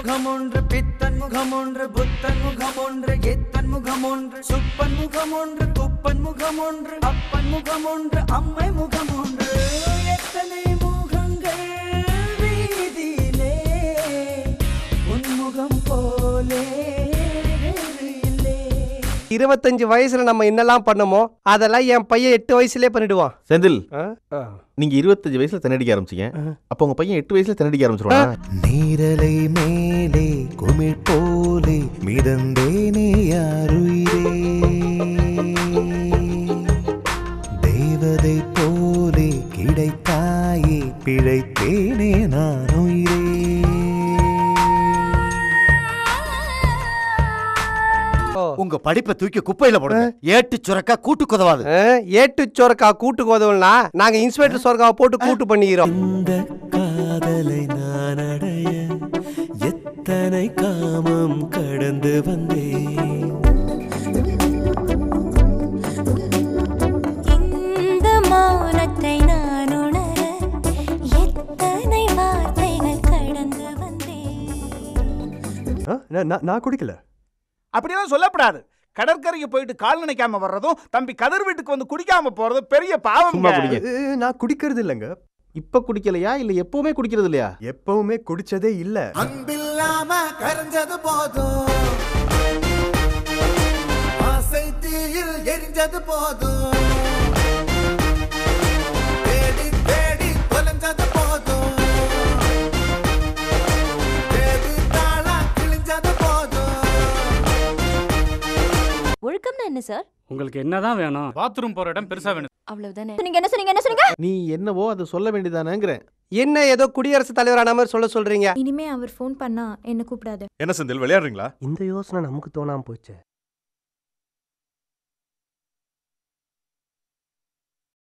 முகம் ஒன்று, பித்தன் முகம் ஒன்று, புத்தன் முகம் ஒன்று, எத்தன் முகம் ஒன்று, சுப்பன் முகம் ஒன்று, குப்பன் முகம் ஒன்று, அப்பன் முகம் ஒன்று, அம்மை முகம் ஒன்று. எத்தனை முகங்கள் வீதியிலே உன்முகம் போலே 25 வயசுல நம்ம என்னெல்லாம் பண்ணமோ அதெல்லாம் என் பையன் 8 வயசுலயே பண்ணிடுவான். செந்தில், நீங்க 25 வயசுல தண்ணடிக்க ஆரம்பிச்சீங்க, அப்ப உங்க பையன் 8 வயசுல தண்ணடிக்க ஆரம்பிச்சிருவான். நீரலை மேலே குமிழ் போலே மிதந்தேனே யாருயிரே, தேவதை போலே கிடைத்தாயே பிழைத்தேனே நான் உயிரே. உங்க படிப்பை தூக்கி குப்பையில போடுங்க. ஏட்டு சுரக்கா கூட்டு கொதவாது. ஏட்டு சொரக்கா கூட்டு கோதவல்னா நாங்க இன்ஸ்பெக்டர் சொரக்காவை போட்டு கூட்டு பண்ணிக்கிறோம். இந்த காதலை நான் அடைய எத்தனை காமம் கடந்து வந்தேன். இந்த மௌனத்தை நான் உணர எத்தனை வார்த்தைகள் கடந்து வந்தேன். நான் குடிக்கல. அப்படியெல்லாம் சொல்லப்படாது. கடற்கரைக்கு போயிட்டு கால் நினைக்காம வர்றதும் தம்பி கதிர் வீட்டுக்கு வந்து குடிக்காம போறதும் பெரிய பாவம். நான் குடிக்கிறது இல்லைங்க. இப்ப குடிக்கலையா இல்ல எப்பவுமே குடிக்கிறது இல்லையா? எப்பவுமே குடிச்சதே இல்ல. அன்பில்லாம கரைஞ்சது போதும், ஆசை தீயில் எரிஞ்சது போதும், தேடி தேடி தொலைஞ்சது போதும், தேடி தாளா கிழிஞ்சது போதும். ஒழுக்கம்னா என்ன சார்? உங்களுக்கு என்னதான் வேணும்? பாத்ரூம் போற இடம் பெருசா வேணும், அவ்வளவுதானே. நீங்க என்ன சொன்னீங்க? என்ன சொன்னீங்க? நீ என்னவோ அதை சொல்ல வேண்டியதானேங்கிறேன். என்ன ஏதோ குடியரசுத் தலைவரான மாதிரி சொல்றீங்க? இனிமே அவர் ஃபோன் பண்ணா என்ன கூப்பிடாது. என்ன செந்தில், விளையாடுறீங்களா? இந்த யோசனை நமக்கு தோணாம போச்சு.